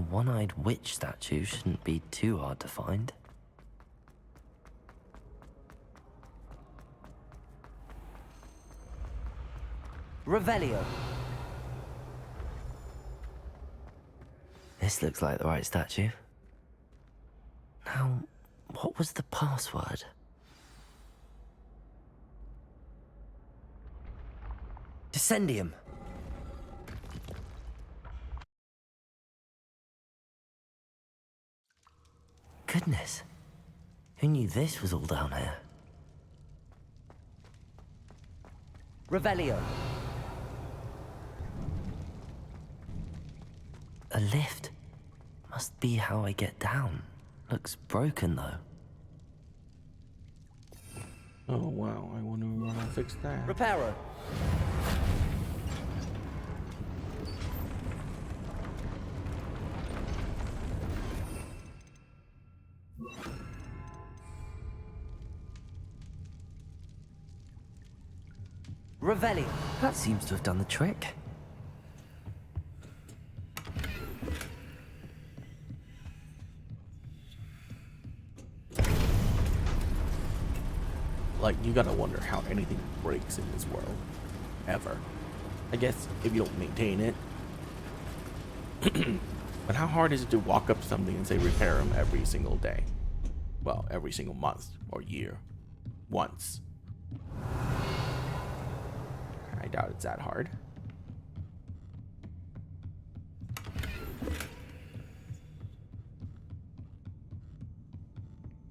one-eyed witch statue shouldn't be too hard to find. Revelio. This looks like the right statue. Now, what was the password? Descendium. Goodness. Who knew this was all down here? Revelio. A lift. Must be how I get down. Looks broken though. Oh wow, I wonder how to fix that. Reparo. Revelio. That seems to have done the trick. Like, you gotta wonder how anything breaks in this world. Ever. I guess if you don't maintain it. But how hard is it to walk up to something and say repair them every single day? Well, every single month or year. Once. I doubt it's that hard.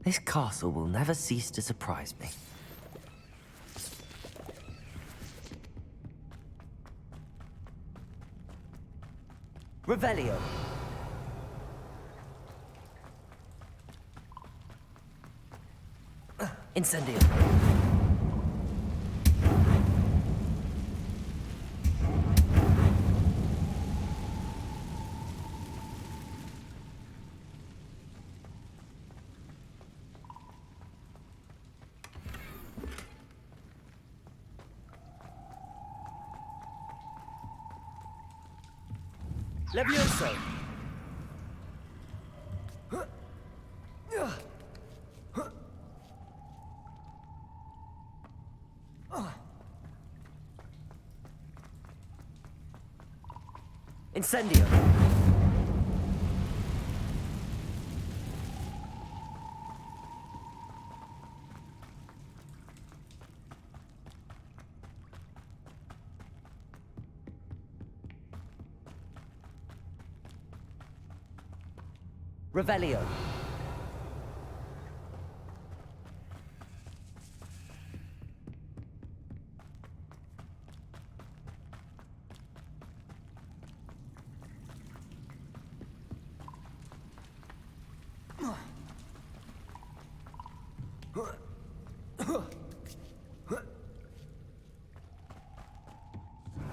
This castle will never cease to surprise me. Revelio. Incendium. Levioso. Incendio. Revelio.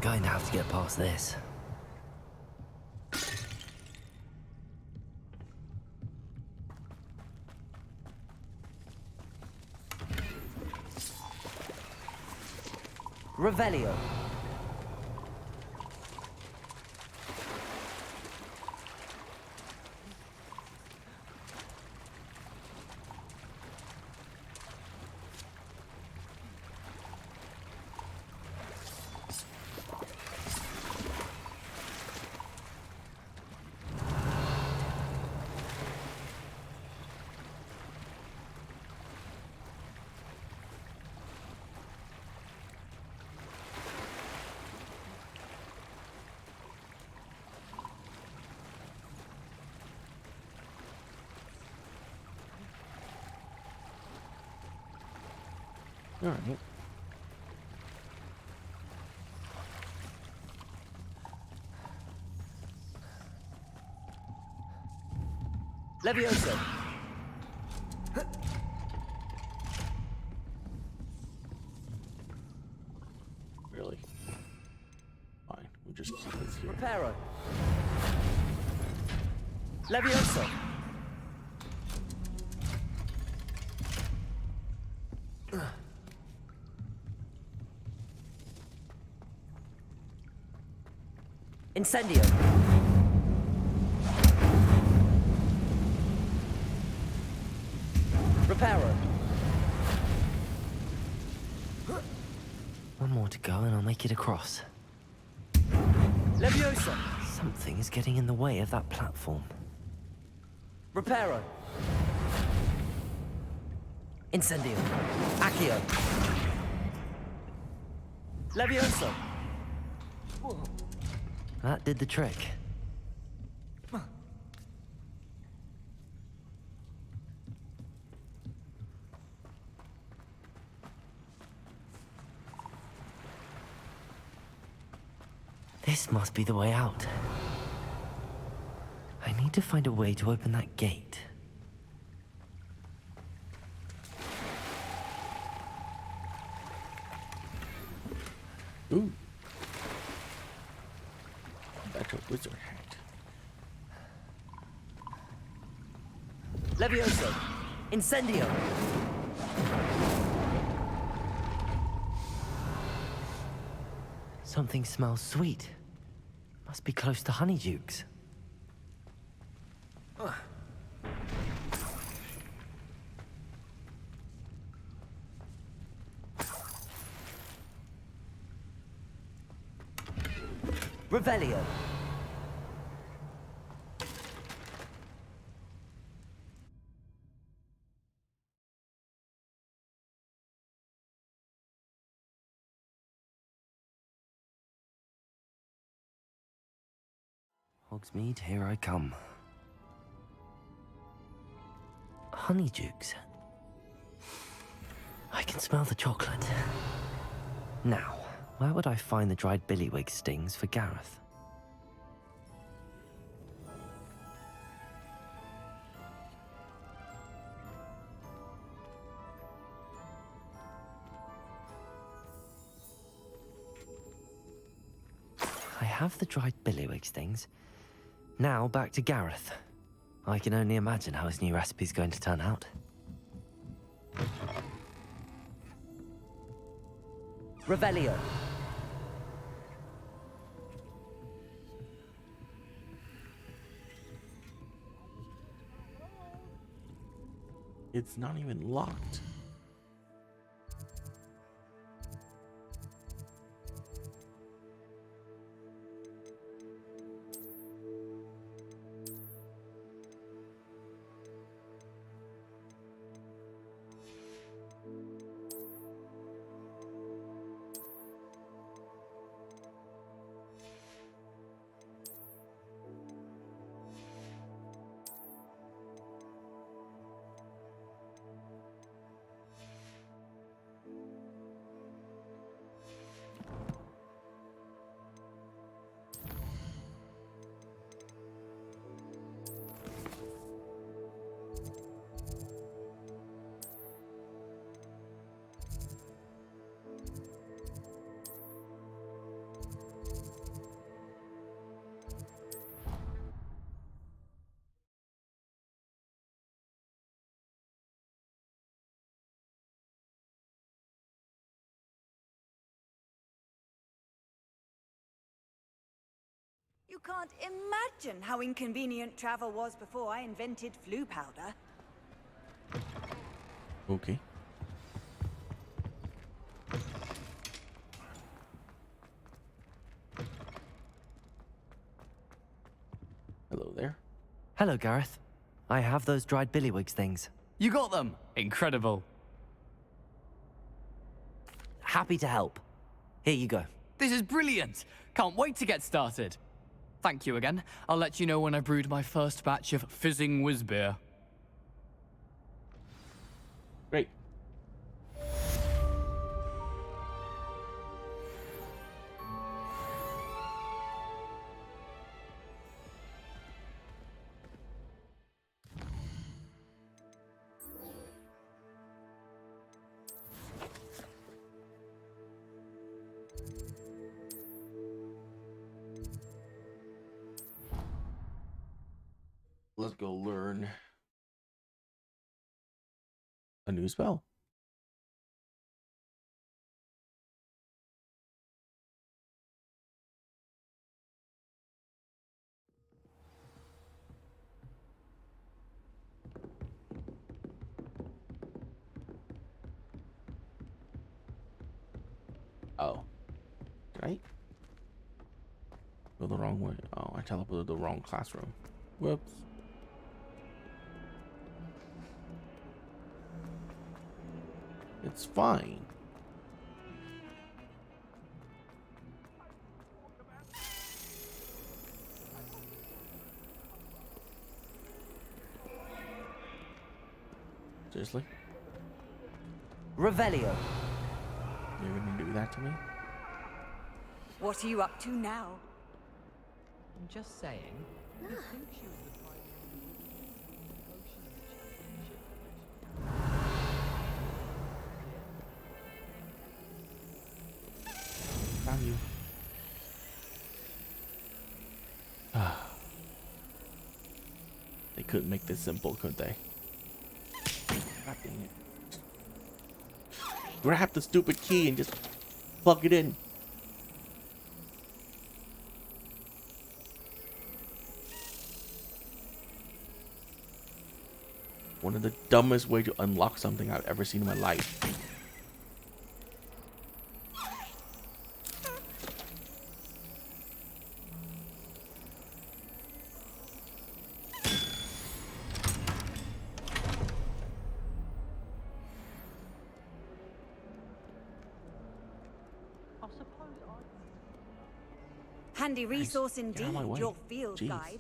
Going to have to get past this. Revelio. All right. Levioso. Really? Fine. We'll just keep this here. Reparo. Levioso. Incendio. Reparo. One more to go and I'll make it across. Levioso. Something is getting in the way of that platform. Reparo. Incendio. Accio. Levioso. That did the trick. This must be the way out. I need to find a way to open that gate. Ooh. That's a wizard hat. Levioso. Incendio. Something smells sweet. Must be close to Honeydukes. Revelio. Hogsmeade, here I come. Honeydukes. I can smell the chocolate. Now, where would I find the dried billywig stings for Gareth? I have the dried billywig stings. Now back to Gareth. I can only imagine how his new recipe's going to turn out. Revelio. It's not even locked. You can't imagine how inconvenient travel was before I invented flu powder. Okay. Hello there. Hello, Gareth. I have those dried billywig things. You got them! Incredible. Happy to help. Here you go. This is brilliant! Can't wait to get started. Thank you again. I'll let you know when I brewed my first batch of fizzing whiz beer. Great. Let's go learn a new spell. Oh. Did I go the wrong way? Oh, I teleported the wrong classroom. Whoops. It's fine. Seriously? Revelio. You're gonna do that to me? What are you up to now? I'm just saying. You think she was the Found you. They couldn't make this simple, could they? God dang it. Grab the stupid key and just plug it in. One of the dumbest way to unlock something I've ever seen in my life. Handy resource Get out indeed, of my way. your field Jeez. guide.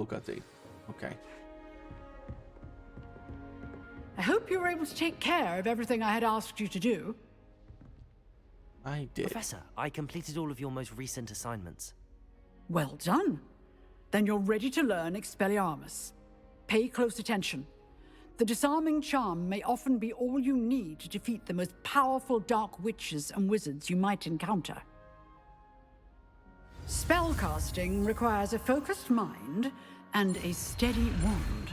Cutscene. Okay. I hope you were able to take care of everything I had asked you to do. I did. Professor, I completed all of your most recent assignments. Well done. Then you're ready to learn Expelliarmus. Pay close attention. The disarming charm may often be all you need to defeat the most powerful dark witches and wizards you might encounter. Spellcasting requires a focused mind and a steady wand.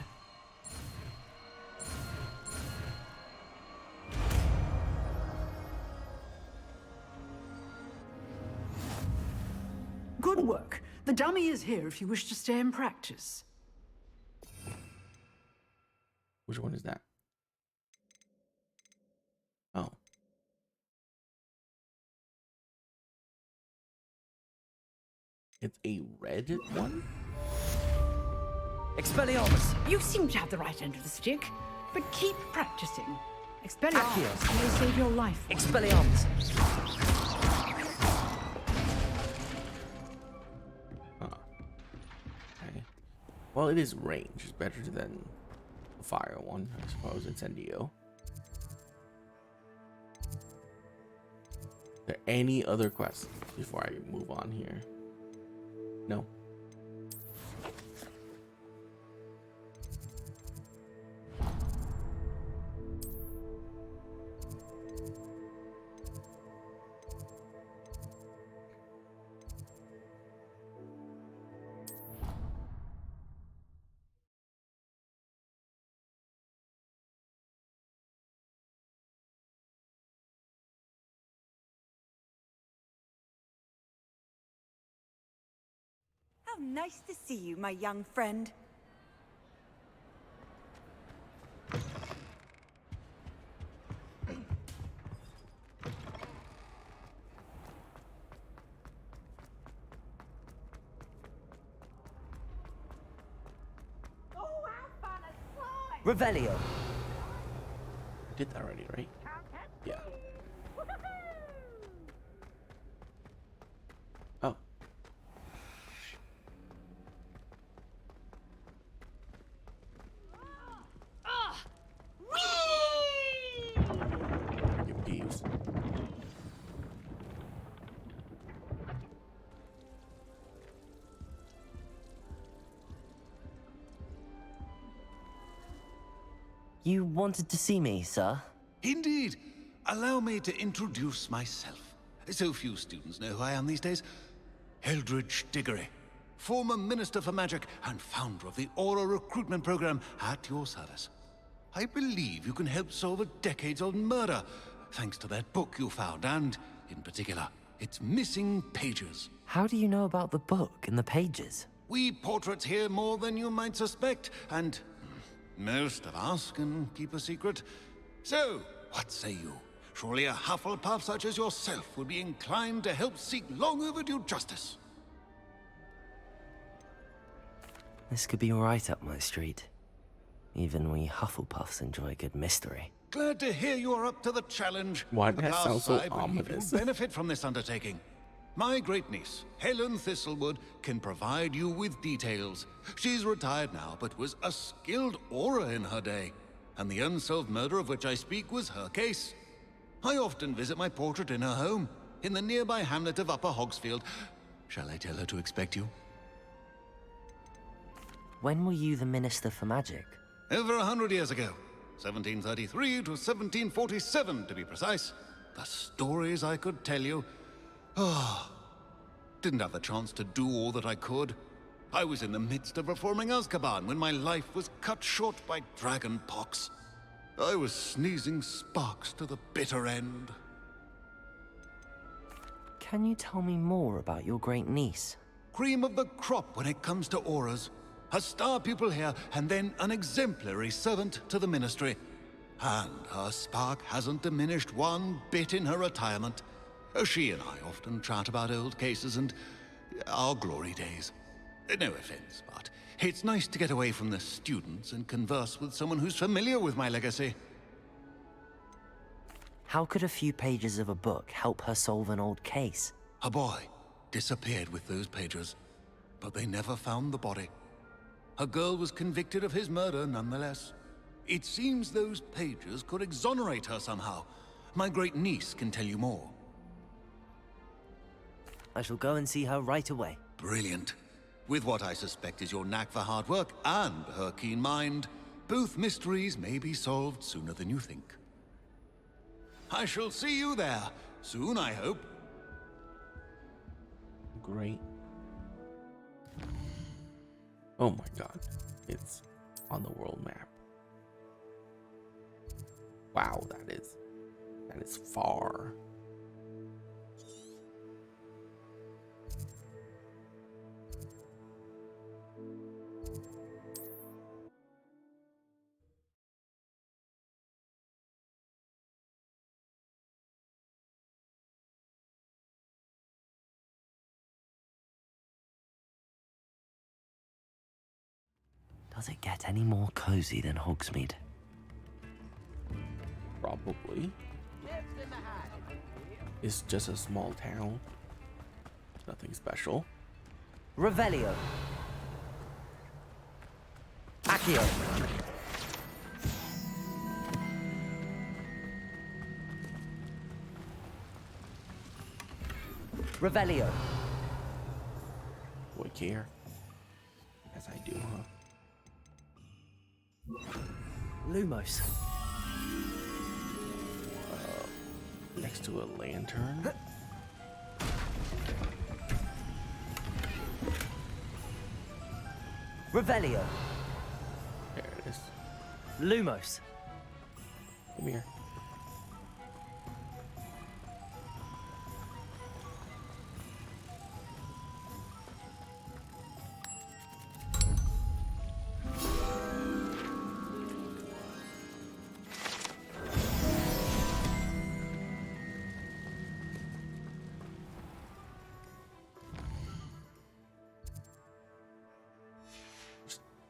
Good work. The dummy is here if you wish to stay and practice. Which one is that? Oh. It's a red one? Expelliarmus! You seem to have the right end of the stick, but keep practicing. Accio. Expelliarmus may save your life. Expelliarmus! Okay. Well, it is range. It's better than the fire one, I suppose. Incendio. Are there any other quests before I move on here? No. How nice to see you, my young friend. Revelio. I did that already, right? Yeah. Oh. Your peeves. You wanted to see me, sir? Indeed. Allow me to introduce myself. So few students know who I am these days. Eldridge Diggory, former Minister for Magic and founder of the Aura recruitment program, at your service. I believe you can help solve a decades-old murder, thanks to that book you found, and, in particular, its missing pages. How do you know about the book and the pages? We portraits here more than you might suspect, and most of us can keep a secret. So, what say you? Surely a Hufflepuff such as yourself would be inclined to help seek long overdue justice. This could be right up my street. Even we Hufflepuffs enjoy a good mystery. Glad to hear you are up to the challenge. Why does that Alas, sound so I believe ominous? you benefit from this undertaking. My great niece, Helen Thistlewood, can provide you with details. She's retired now, but was a skilled aura in her day. And the unsolved murder of which I speak was her case. I often visit my portrait in her home, in the nearby hamlet of Upper Hogsfield. Shall I tell her to expect you? When were you the Minister for Magic? Over 100 years ago. 1733 to 1747, to be precise. The stories I could tell you. Didn't have the chance to do all that I could. I was in the midst of reforming Azkaban when my life was cut short by dragon pox. I was sneezing sparks to the bitter end. Can you tell me more about your great niece? Cream of the crop when it comes to auras. A star pupil here, and then an exemplary servant to the ministry. And her spark hasn't diminished one bit in her retirement. She and I often chat about old cases and our glory days. No offense, but it's nice to get away from the students and converse with someone who's familiar with my legacy. How could a few pages of a book help her solve an old case? A boy disappeared with those pages, but they never found the body. A girl was convicted of his murder nonetheless. It seems those pages could exonerate her somehow. My great niece can tell you more. I shall go and see her right away. Brilliant. With what I suspect is your knack for hard work and her keen mind, both mysteries may be solved sooner than you think. I shall see you there soon, I hope. Great. Oh my god. It's on the world map. Wow, that is far. Does it get any more cozy than Hogsmeade? Probably. It's just a small town. Nothing special. Revelio. Accio. Revelio. Do I care? Yes, I do, huh? Lumos. Next to a lantern. Revelio. There it is. Lumos. Come here.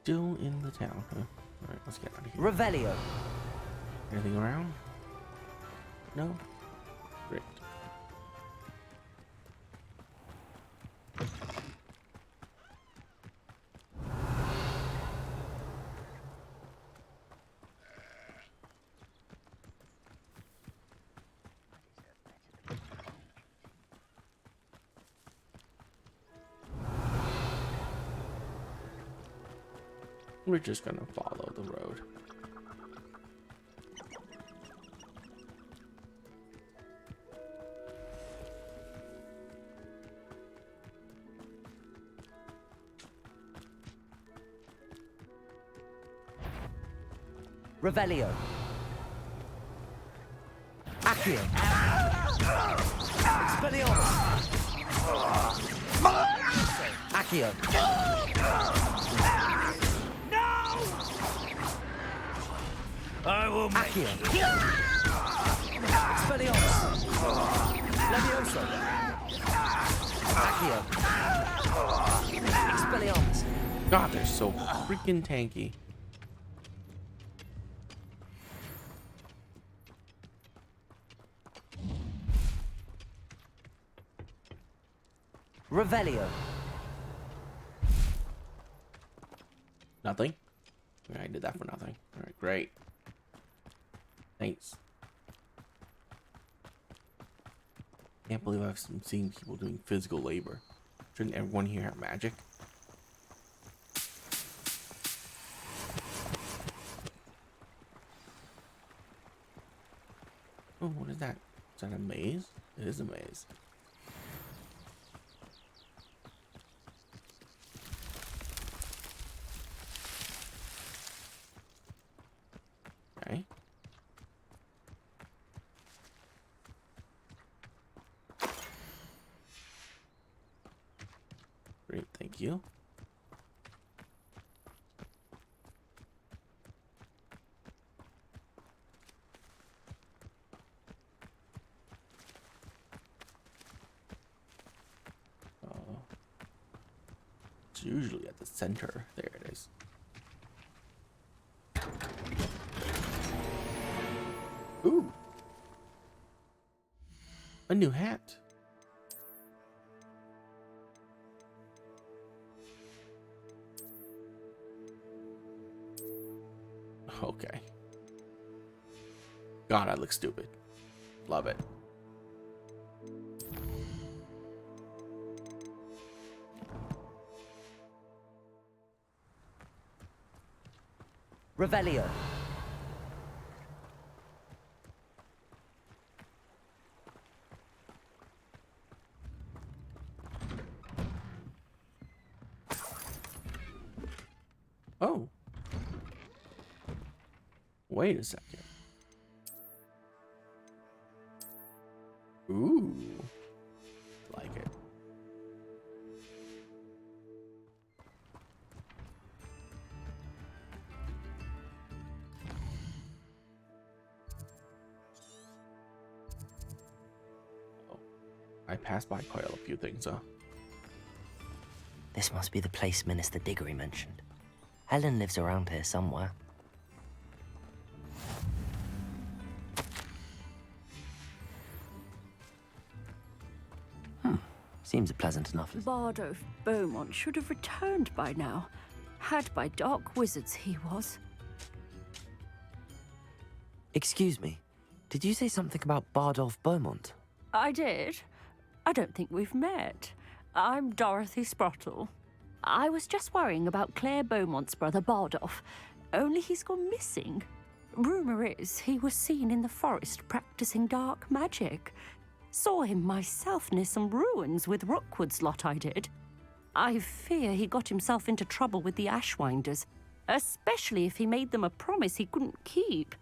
Still in the town, huh? Alright, let's get out of here. Revelio. Anything around? No? Great. We're just gonna follow the road. Revelio. Accio. Expelliarmus. Accio. I will make Accio. Expelliarmus. Levioso. Accio. Expelliarmus. God, they're so freaking tanky. Revelio. Nothing? Okay, I did that for nothing. Alright, great. Thanks. Can't believe I've seen people doing physical labor. Shouldn't everyone here have magic? Oh, what is that? Is that a maze? It is a maze. Okay. Great, thank you. It's usually at the center. There it is. Ooh. A new hat. Okay. God, I look stupid. Love it. Revelio. Oh. Wait a second. Ooh. Like it. Oh. I passed by quite a few things, huh? This must be the place Minister Diggory mentioned. Helen lives around here somewhere. Seems a pleasant enough. Bard of Beaumont should have returned by now. Had by dark wizards he was. Excuse me, did you say something about Bardolph Beaumont? I did. I don't think we've met. I'm Dorothy Sprottle. I was just worrying about Claire Beaumont's brother Bardolph, only he's gone missing. Rumour is he was seen in the forest practicing dark magic. Saw him myself near some ruins with Rookwood's lot I did. I fear he got himself into trouble with the Ashwinders, especially if he made them a promise he couldn't keep.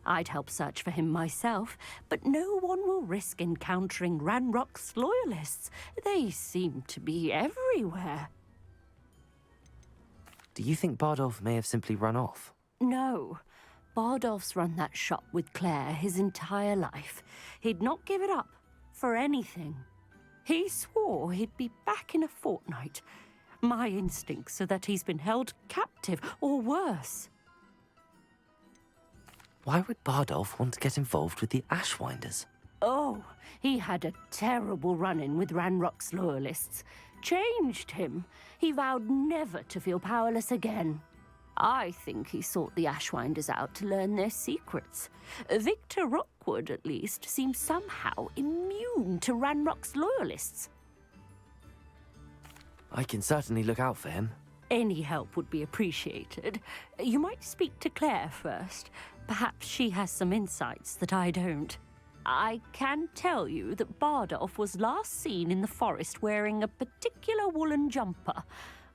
I'd help search for him myself, but no one will risk encountering Ranrock's loyalists. They seem to be everywhere. Do you think Bardolph may have simply run off? No. Bardolph's run that shop with Claire his entire life. He'd not give it up for anything. He swore he'd be back in a fortnight. My instincts are that he's been held captive, or worse. Why would Bardolph want to get involved with the Ashwinders? Oh, he had a terrible run-in with Ranrock's loyalists. Changed him. He vowed never to feel powerless again. I think he sought the Ashwinders out to learn their secrets. Victor Rookwood, at least, seems somehow immune to Ranrock's loyalists. I can certainly look out for him. Any help would be appreciated. You might speak to Claire first. Perhaps she has some insights that I don't. I can tell you that Bardolph was last seen in the forest wearing a particular woolen jumper,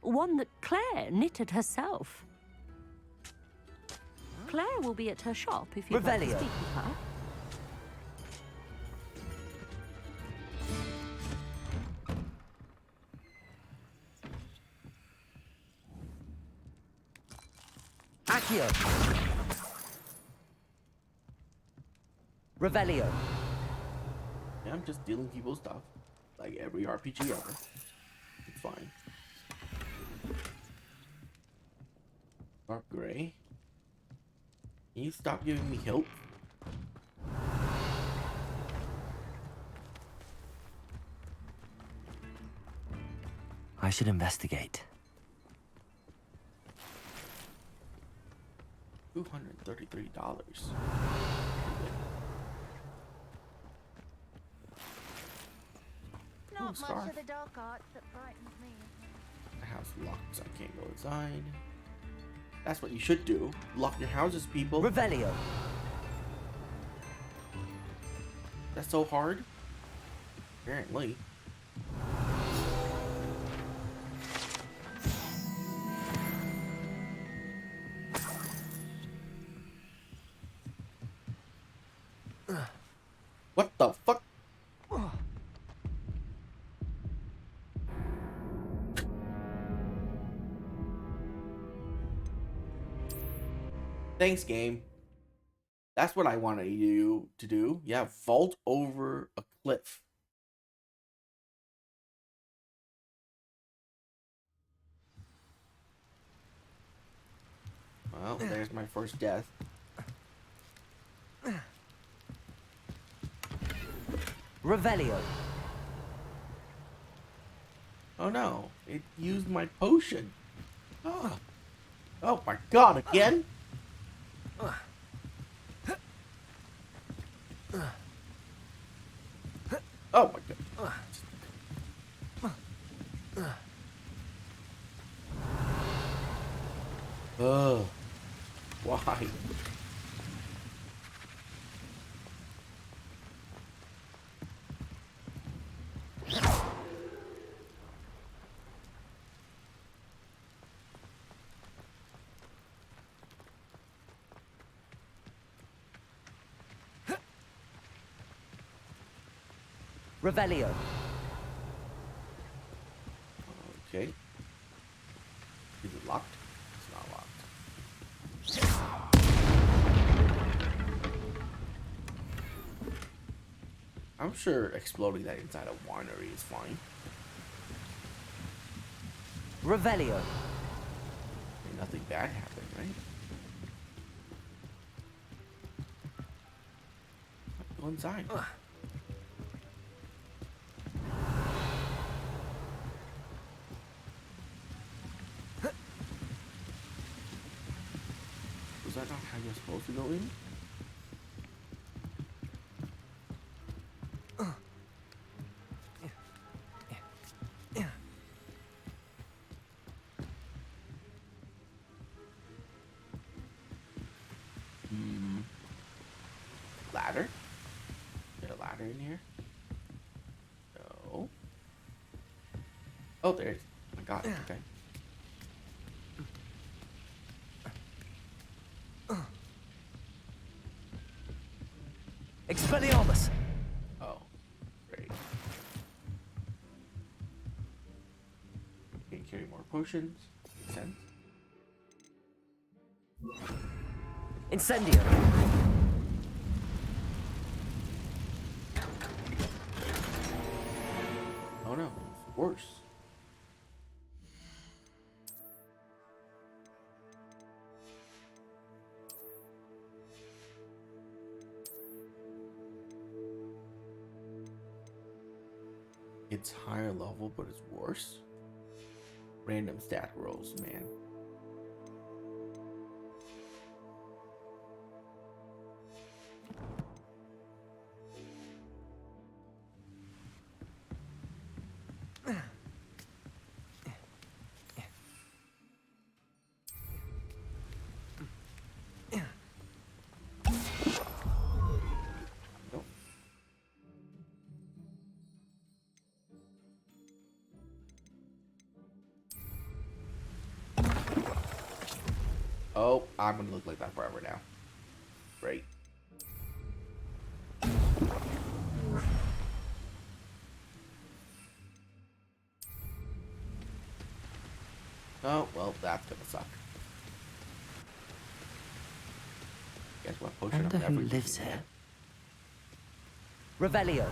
one that Claire knitted herself. Claire will be at her shop if you'd like to Revelio. speak with her. Accio. Revelio. Yeah, I'm just stealing people's stuff. Like every RPG ever. It's fine. Dark gray. Can you stop giving me help? I should investigate. $233. Not scarf. much of the dark arts that frightens me. The house locked, so I can't go inside. That's what you should do. Lock your houses, people. Revelio. That's so hard. Apparently. What the fuck? Thanks, game. That's what I wanted you to do. Yeah, vault over a cliff. Well, there's my first death. Revelio. Oh no, it used my potion. Oh, oh my god, again? Oh my god. Ugh. Why? Revelio. Okay. Is it locked? It's not locked. I'm sure exploding that inside a winery is fine. Revelio. And nothing bad happened, right? Go inside. Was that not how you're supposed to go in? Ladder? Is there a ladder in here? No. Oh, there it is. I got it. Okay. Expelliarmus. Oh, great. Can't carry more potions. Makes sense. Incendio. Oh no, it's worse. It's higher level, but it's worse. Random stat rolls, man. Nope. Oh, I'm gonna look like that forever now. Great. Oh, well, that's gonna suck. Guess what potion Wonder I'm never who lives using here. Revelio.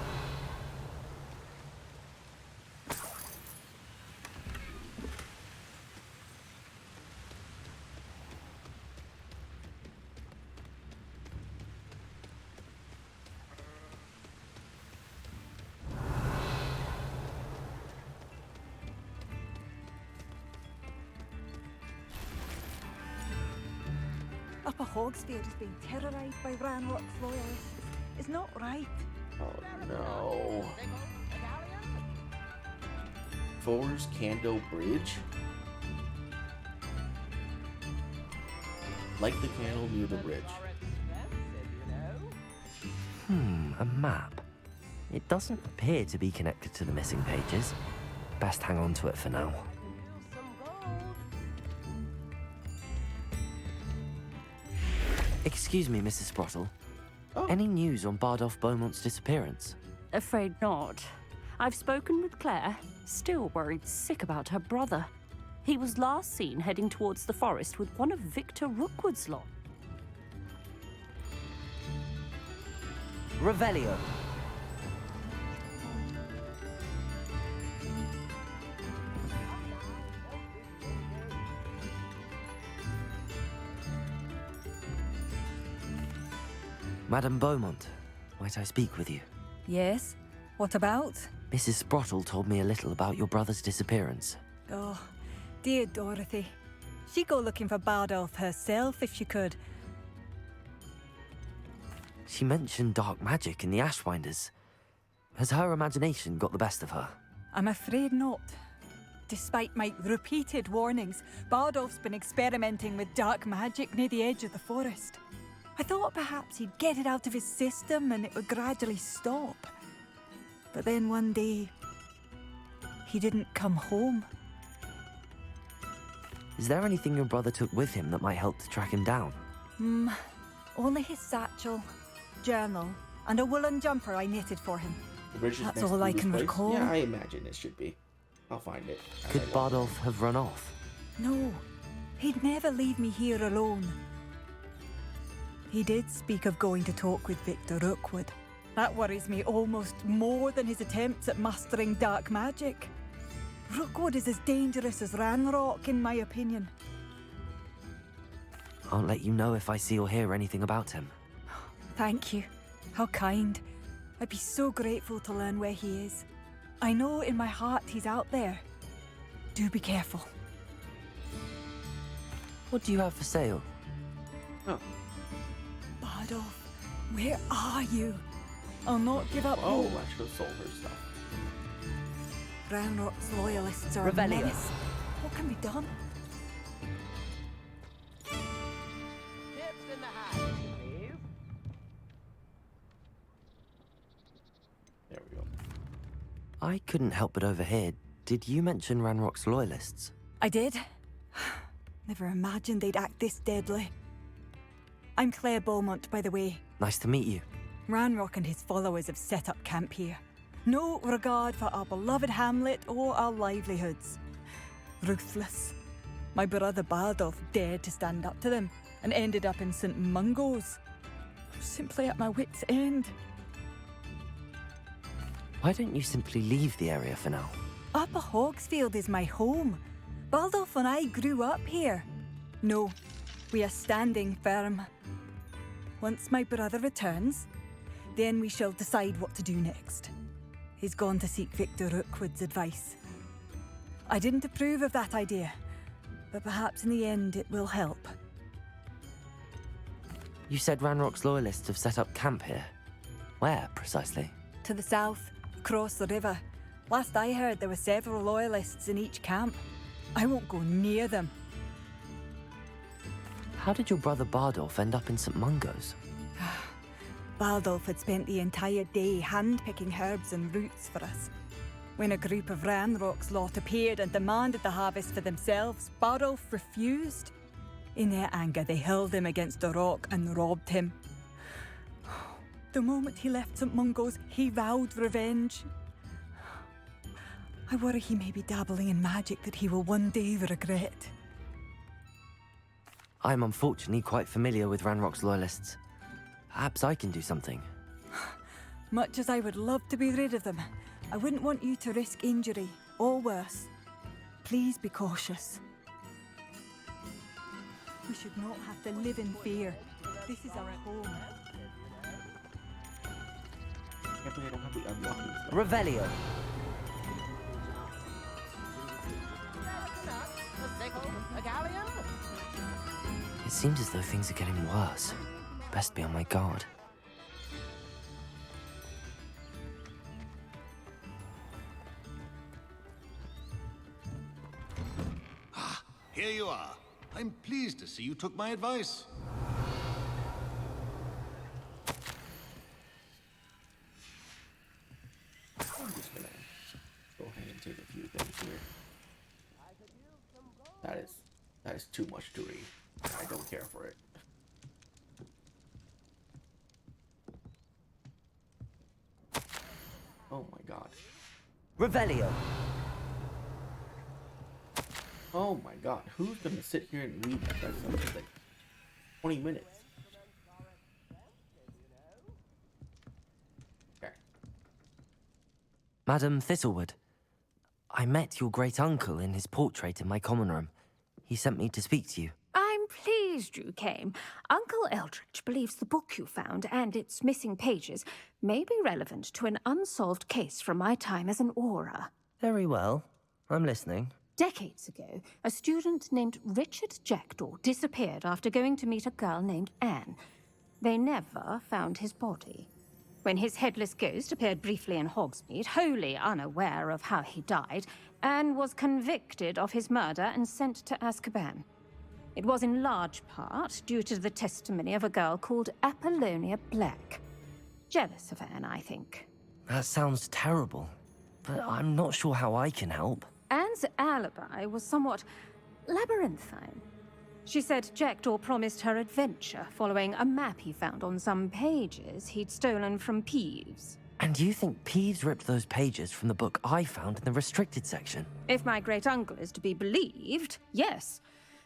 Upper Hogsfield is being terrorised by Ranrock's loyalists. It's not right. Oh no. Forest Candle Bridge? Like the candle near the bridge. A map. It doesn't appear to be connected to the missing pages. Best hang on to it for now. Excuse me, Mrs. Sprottle. Oh. Any news on Bardolph Beaumont's disappearance? Afraid not. I've spoken with Claire, still worried sick about her brother. He was last seen heading towards the forest with one of Victor Rookwood's lot. Revelio. Madame Beaumont, might I speak with you? Yes? What about? Mrs. Sprottle told me a little about your brother's disappearance. Oh, dear Dorothy. She'd go looking for Bardolph herself if she could. She mentioned dark magic in the Ashwinders. Has her imagination got the best of her? I'm afraid not. Despite my repeated warnings, Bardolph's been experimenting with dark magic near the edge of the forest. I thought perhaps he'd get it out of his system and it would gradually stop. But then one day, he didn't come home. Is there anything your brother took with him that might help to track him down? Only his satchel, journal, and a woolen jumper I knitted for him. The bridge is That's next all to I this can place? recall. Yeah, I imagine it should be. I'll find it. as Could I walk. Bardolph have run off? No, he'd never leave me here alone. He did speak of going to talk with Victor Rookwood. That worries me almost more than his attempts at mastering dark magic. Rookwood is as dangerous as Ranrock, in my opinion. I'll let you know if I see or hear anything about him. Thank you. How kind. I'd be so grateful to learn where he is. I know in my heart he's out there. Do be careful. What do you have for sale? Oh. Bardolph, where are you? I'll not give up Oh, hope. I should have sold her stuff. Ranrock's loyalists are a Revelio. menace. What can be done? There we go. I couldn't help but overhear. Did you mention Ranrock's loyalists? I did. Never imagined they'd act this deadly. I'm Claire Beaumont, by the way. Nice to meet you. Ranrock and his followers have set up camp here. No regard for our beloved hamlet or our livelihoods. Ruthless. My brother Bardolph dared to stand up to them and ended up in St. Mungo's. I'm simply at my wit's end. Why don't you simply leave the area for now? Upper Hogsfield is my home. Bardolph and I grew up here. No, we are standing firm. Once my brother returns, then we shall decide what to do next. He's gone to seek Victor Rookwood's advice. I didn't approve of that idea, but perhaps in the end it will help. You said Ranrock's loyalists have set up camp here. Where, precisely? To the south, across the river. Last I heard, there were several loyalists in each camp. I won't go near them. How did your brother Bardolph end up in St. Mungo's? Bardolph had spent the entire day hand-picking herbs and roots for us. When a group of Ranrock's lot appeared and demanded the harvest for themselves, Bardolph refused. In their anger, they hurled him against a rock and robbed him. The moment he left St. Mungo's, he vowed revenge. I worry he may be dabbling in magic that he will one day regret. I'm unfortunately quite familiar with Ranrock's loyalists. Perhaps I can do something. Much as I would love to be rid of them, I wouldn't want you to risk injury, or worse. Please be cautious. We should not have to live in fear. This is our home. Can't believe I don't have the unlocking stuff. Revelio. It seems as though things are getting worse. Best be on my guard. Here you are. I'm pleased to see you took my advice. I'm just gonna go ahead and take a few things here. That is too much to read. I don't care for it. Oh my god. Revelio. Oh my god. Who's gonna sit here and read that? That's something like 20 minutes. Okay. Madam Thistlewood, I met your great-uncle in his portrait in my common room. He sent me to speak to you. I'm pleased you came. Uncle Eldridge believes the book you found and its missing pages may be relevant to an unsolved case from my time as an aura. Very well. I'm listening. Decades ago, a student named Richard Jackdaw disappeared after going to meet a girl named Anne. They never found his body. When his headless ghost appeared briefly in Hogsmeade, wholly unaware of how he died, Anne was convicted of his murder and sent to Azkaban. It was in large part due to the testimony of a girl called Apollonia Black. Jealous of Anne, I think. That sounds terrible, but I'm not sure how I can help. Anne's alibi was somewhat labyrinthine. She said Jackdaw promised her adventure following a map he found on some pages he'd stolen from Peeves. And you think Peeves ripped those pages from the book I found in the restricted section? If my great-uncle is to be believed, yes.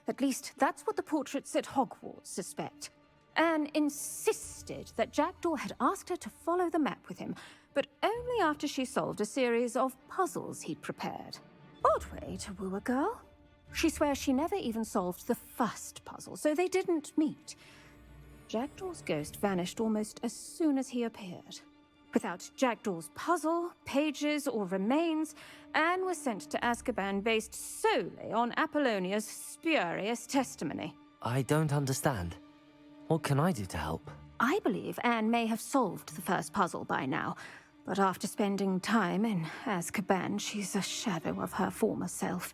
At least that's what the portraits at Hogwarts suspect. Anne insisted that Jackdaw had asked her to follow the map with him, but only after she solved a series of puzzles he'd prepared. Odd way to woo a girl. She swears she never even solved the first puzzle, so they didn't meet. Jackdaw's ghost vanished almost as soon as he appeared. Without Jackdaw's puzzle, pages, or remains, Anne was sent to Azkaban based solely on Apollonia's spurious testimony. I don't understand. What can I do to help? I believe Anne may have solved the first puzzle by now, but after spending time in Azkaban, she's a shadow of her former self.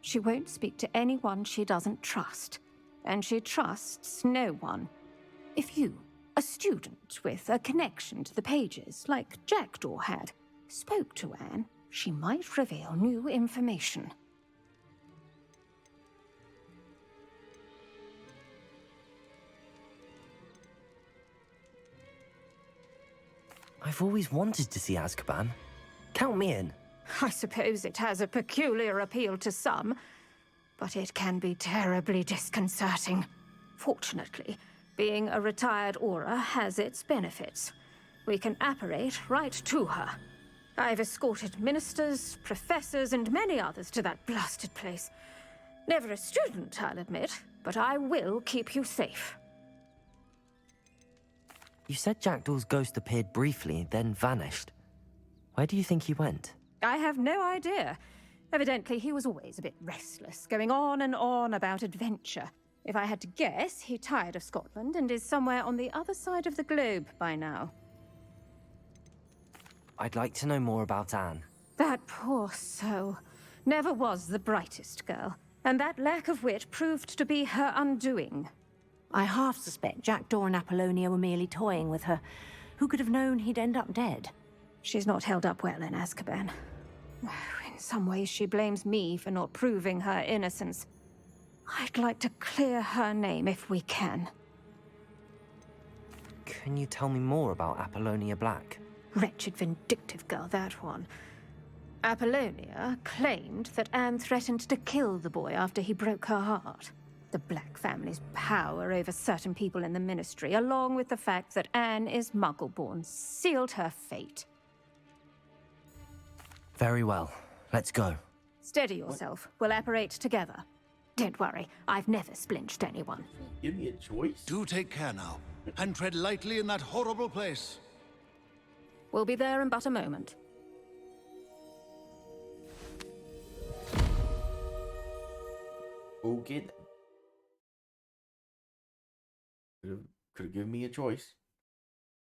She won't speak to anyone she doesn't trust, and she trusts no one. If you, a student with a connection to the pages, like Jackdaw had, spoke to Anne, she might reveal new information. I've always wanted to see Azkaban. Count me in. I suppose it has a peculiar appeal to some, but it can be terribly disconcerting. Fortunately, being a retired aura has its benefits. We can apparate right to her. I've escorted ministers, professors, and many others to that blasted place. Never a student, I'll admit, but I will keep you safe. You said Jackdaw's ghost appeared briefly, then vanished. Where do you think he went? I have no idea. Evidently, he was always a bit restless, going on and on about adventure. If I had to guess, he tired of Scotland and is somewhere on the other side of the globe by now. I'd like to know more about Anne. That poor soul. Never was the brightest girl, and that lack of wit proved to be her undoing. I half suspect Jackdaw and Apollonia were merely toying with her. Who could have known he'd end up dead? She's not held up well in Azkaban. In some ways, she blames me for not proving her innocence. I'd like to clear her name if we can. Can you tell me more about Apollonia Black? Wretched, vindictive girl, that one. Apollonia claimed that Anne threatened to kill the boy after he broke her heart. The Black family's power over certain people in the Ministry, along with the fact that Anne is Muggle-born, sealed her fate. Very well. Let's go. Steady yourself. We'll apparate together. Don't worry, I've never splinched anyone. Give me a choice. Do take care now, and tread lightly in that horrible place. We'll be there in but a moment. Okay then. Could have given me a choice.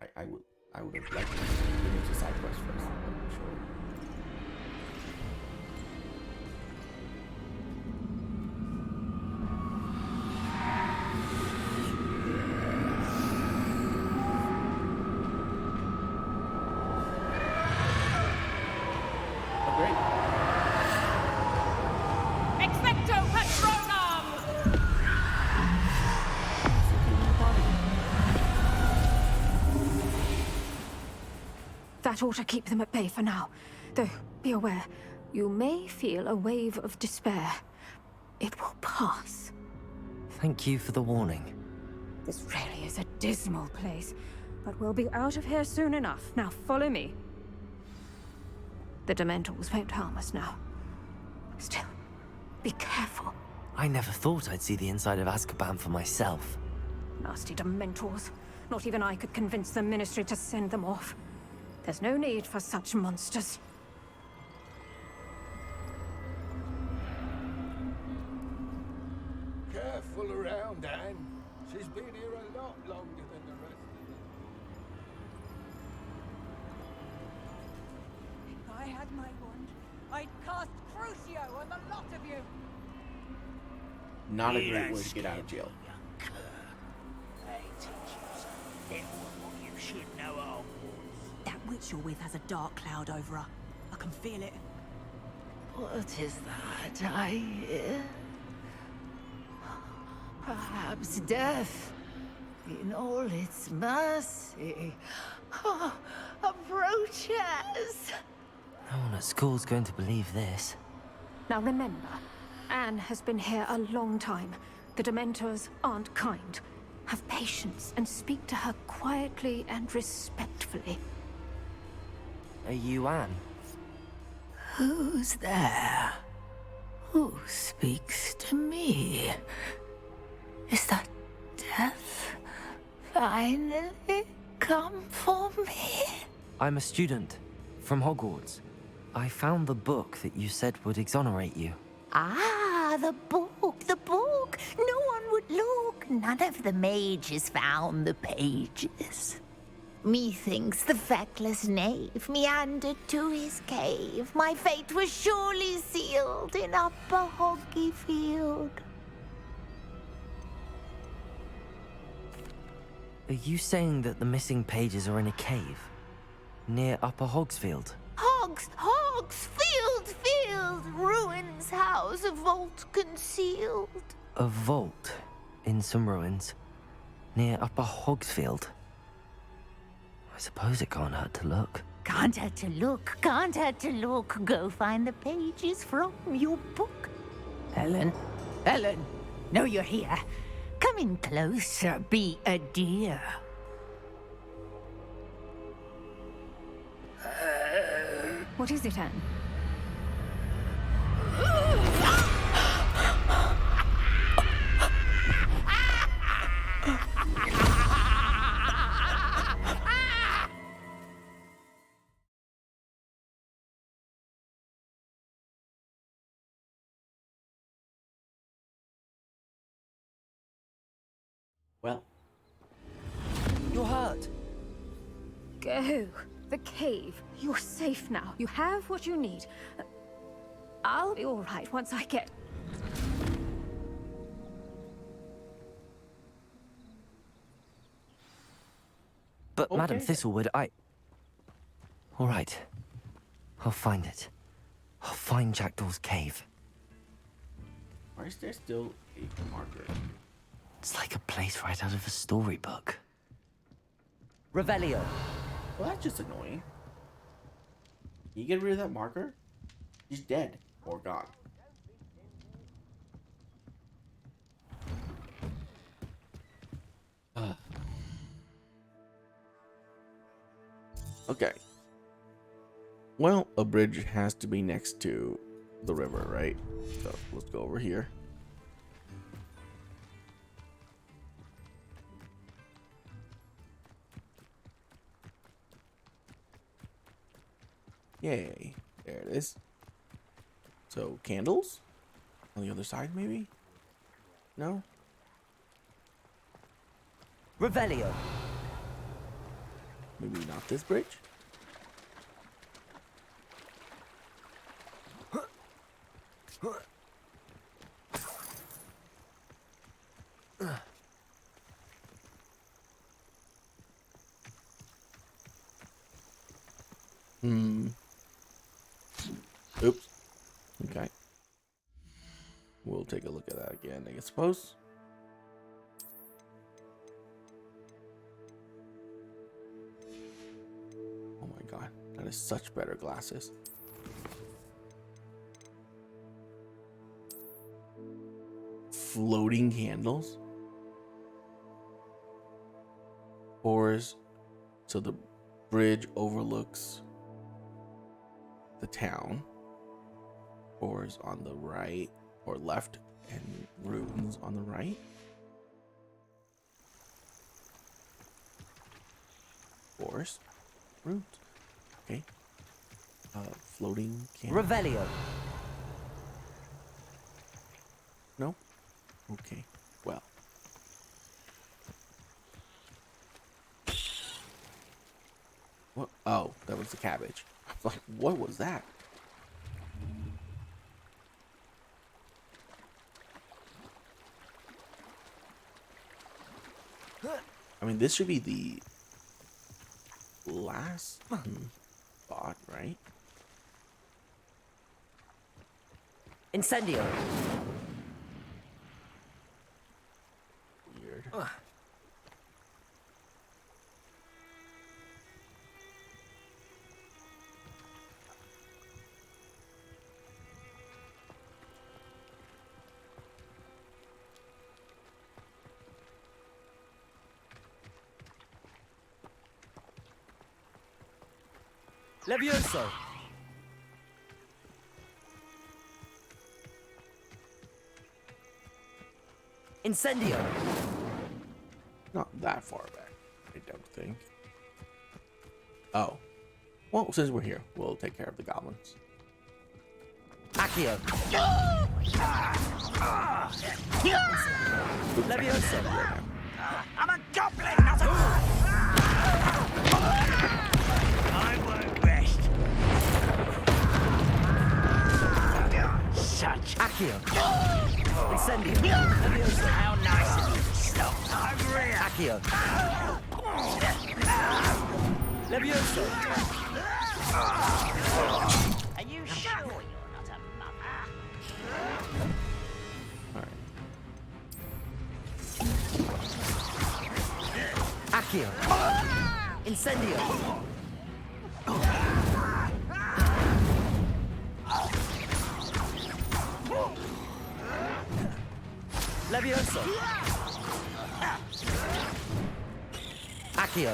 I would have liked to finish the side quest first. I'm sure. Oh, great. Expecto Patronum! That ought to keep them at bay for now. Though, be aware, you may feel a wave of despair. It will pass. Thank you for the warning. This really is a dismal place, but we'll be out of here soon enough. Now follow me. The Dementors won't harm us now. Still, be careful. I never thought I'd see the inside of Azkaban for myself. Nasty Dementors. Not even I could convince the Ministry to send them off. There's no need for such monsters. Careful around, Anne. She's been here a lot longer than the rest of us. If I had my wand, I'd cast Crucio on the lot of you. Not a great way to get out of jail. They teach you something what you should know of. That witch you're with has a dark cloud over her. I can feel it. What is that I hear? Perhaps death, in all its mercy, approaches. No one at school's going to believe this. Now remember, Anne has been here a long time. The Dementors aren't kind. Have patience and speak to her quietly and respectfully. Are you Anne? Who's there? Who speaks to me? Is that death finally come for me? I'm a student from Hogwarts. I found the book that you said would exonerate you. Ah, the book, the book. No one would look. None of the mages found the pages. Methinks the feckless knave meandered to his cave. My fate was surely sealed in Upper Hoggyfield. Are you saying that the missing pages are in a cave? Near Upper Hogsfield? Field, ruins house, a vault concealed. A vault in some ruins near Upper Hogsfield. I suppose it can't hurt to look. Can't hurt to look, can't hurt to look. Go find the pages from your book. Ellen, know you're here. Come in closer, be a dear. What is it, Anne? Well. You're hurt. Go. The cave. You're safe now. You have what you need. I'll be all right once I get... But Okay. Madam Thistlewood, All right. I'll find it. I'll find Jackdaw's cave. Why is there still a marker? It's like a place right out of a storybook. Revelio. Well, that's just annoying. Can you get rid of that marker? He's dead or gone. Okay. Well, a bridge has to be next to the river, right? So let's go over here. Yay. There it is. So, candles? On the other side, maybe? No? Revelio. Maybe not this bridge? Oops. Okay. We'll take a look at that again, I suppose. Oh my god, that is such better glasses. Floating candles. Oars. So the bridge overlooks the town. Oars on the right or left, and runes on the right. Oars, runes. Okay. Floating candle. Revelio. No? Okay. Well. What? Oh, that was the cabbage. I was like, what was that? I mean, this should be the last spot, right? Incendio. Weird. Levioso. Incendio. Not that far back, I don't think. Oh. Well, since we're here, we'll take care of the goblins. Accio. Levioso. I'm a goblin, not a... I won't rest. Such... Accio. Incendio. Levioso. How nice of you to stop. I'm real. Accio. Levioso. Are you sure you're not a mother? Alright. Accio. Incendio. Levioso. Accio.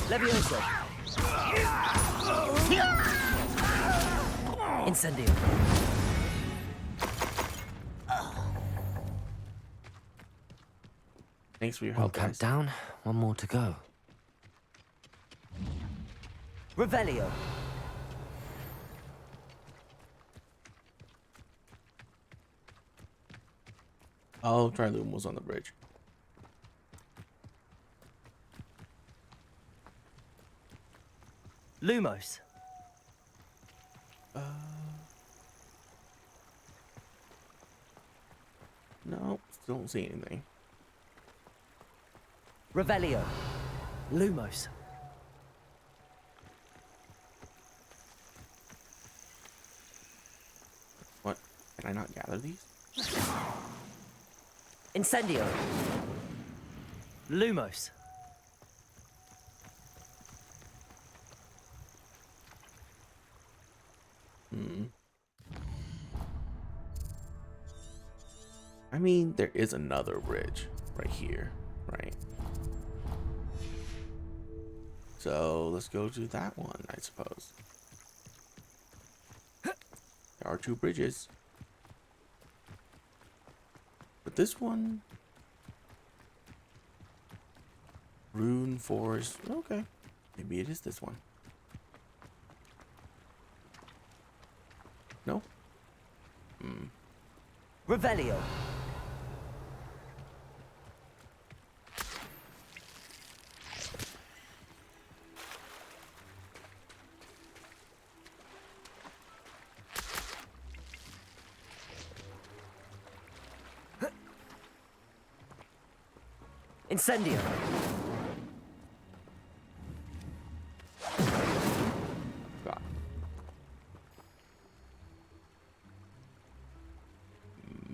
Levioso. Incendio. Thanks for your One help, guys. countdown, one more to go. Revelio. Oh, Triloom was on the bridge. Lumos. No, still don't see anything. Revelio. Lumos. Can I not gather these? Incendio. Lumos. I mean, there is another bridge right here, right? So let's go to that one, I suppose. There are 2 bridges. But this one... Rune Forest. Okay. Maybe it is this one. No? Revelio. Incendio. God.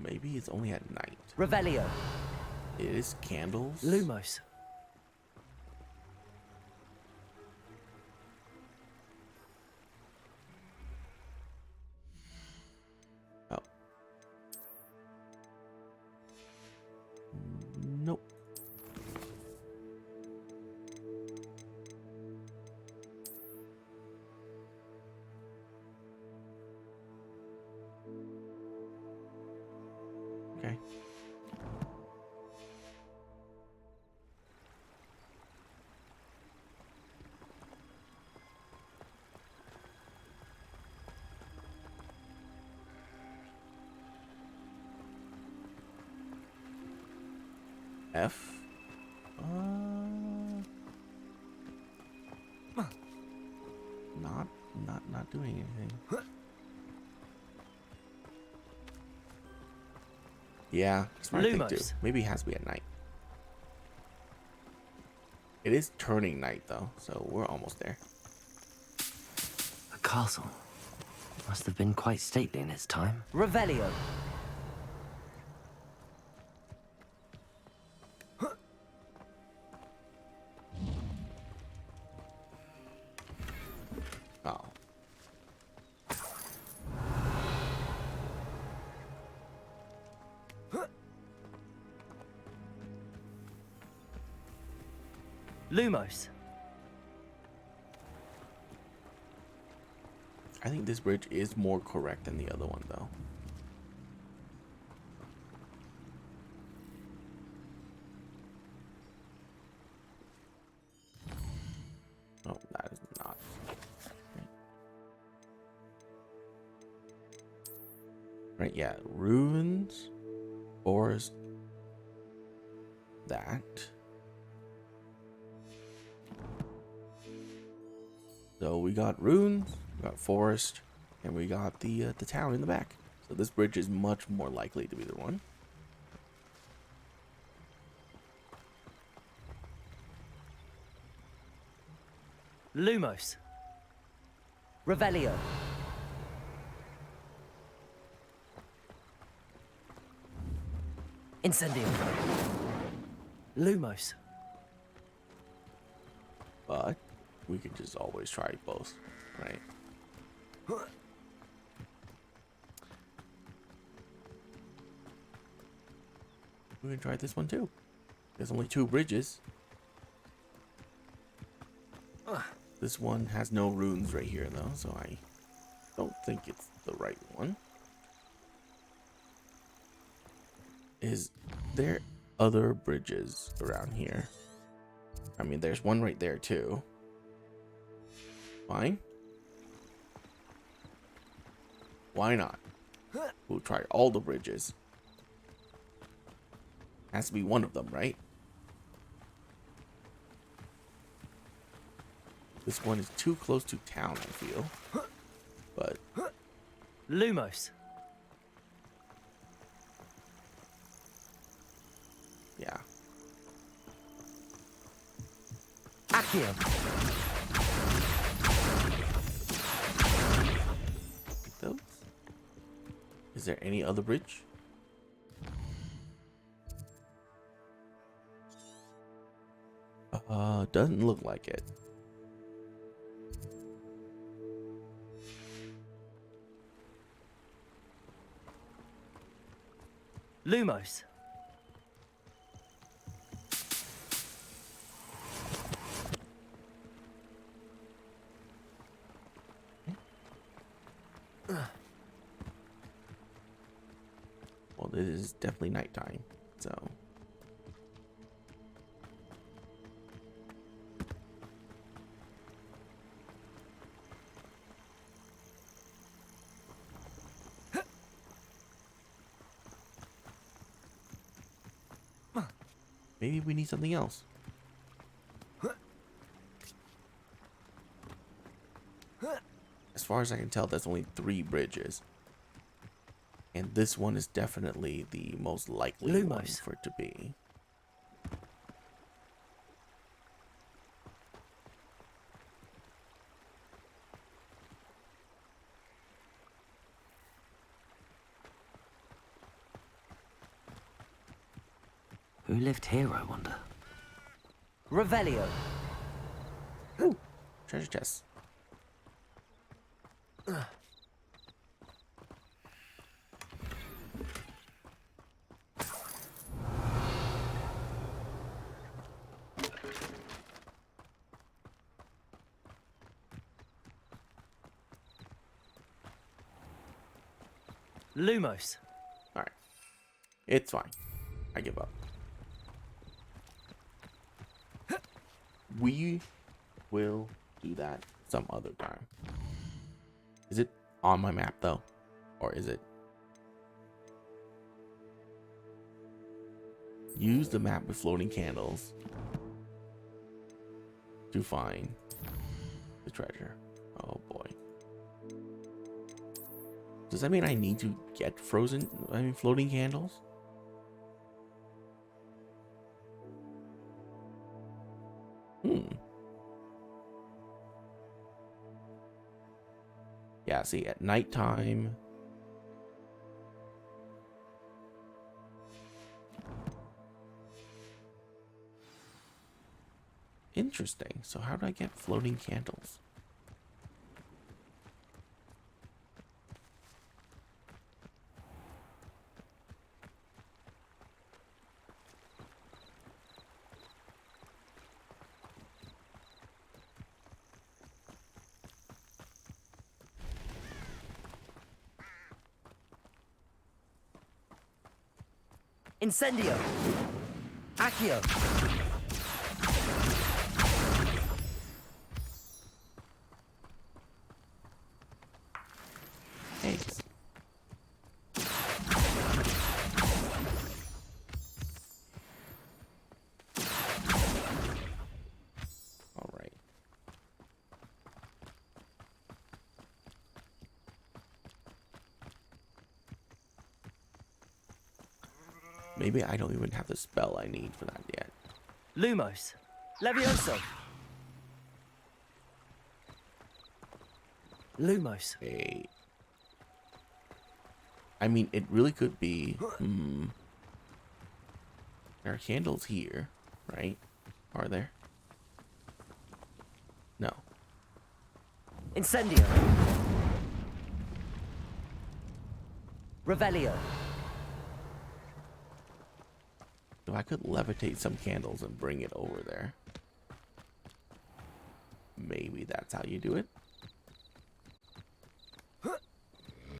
Maybe it's only at night. Revelio. It is candles. Lumos. Oh. Nope. Okay. F. Not doing anything. Yeah, that's what I think too. Lumos. Maybe it has to be at night. It is turning night though, so we're almost there. A castle. Must have been quite stately in its time. Revelio. Oh. Lumos. I think this bridge is more correct than the other one though. Oh, that is not. Right, yeah. Ruins, forest, that. So we got ruins, we got forest, and we got the town in the back. So this bridge is much more likely to be the one. Lumos. Revelio. Incendio. Lumos. But we can just always try both, right? We can try this one too. There's only 2 bridges. This one has no runes right here though, so I don't think it's the right one. Is there other bridges around here? I mean, there's one right there too. Fine. Why not? We'll try all the bridges. Has to be one of them, right? This one is too close to town, I feel. But Lumos. yeah. Accio. Those? Is there any other bridge? Doesn't look like it. Lumos. Well, it is definitely nighttime, so. Maybe we need something else. As far as I can tell, there's only 3 bridges. And this one is definitely the most likely one for it to be. Who lived here, I wonder? Revelio. Ooh, treasure chest. Lumos. Alright. It's fine. I give up. We will do that some other time. Is it on my map though? Or is it? Use the map with floating candles to find the treasure. Oh boy. Does that mean I need to get floating candles? Yeah, see, at nighttime. Interesting. So how do I get floating candles? Incendio. Accio. Eggs. All right. Maybe I don't even have the spell I need for that yet. Lumos. Levioso. Lumos. Hey. I mean, it really could be. There are candles here, right? Are there? No. Incendio. Revelio. If I could levitate some candles and bring it over there. Maybe that's how you do it.